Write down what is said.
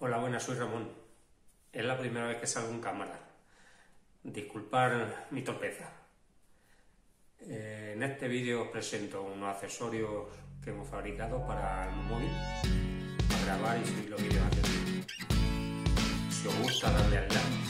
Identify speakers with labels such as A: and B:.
A: Hola, buenas, soy Ramón. Es la primera vez que salgo en cámara. Disculpar mi torpeza. En este vídeo os presento unos accesorios que hemos fabricado para el móvil, para grabar y subir los vídeos a YouTube. Si os gusta, dadle al like.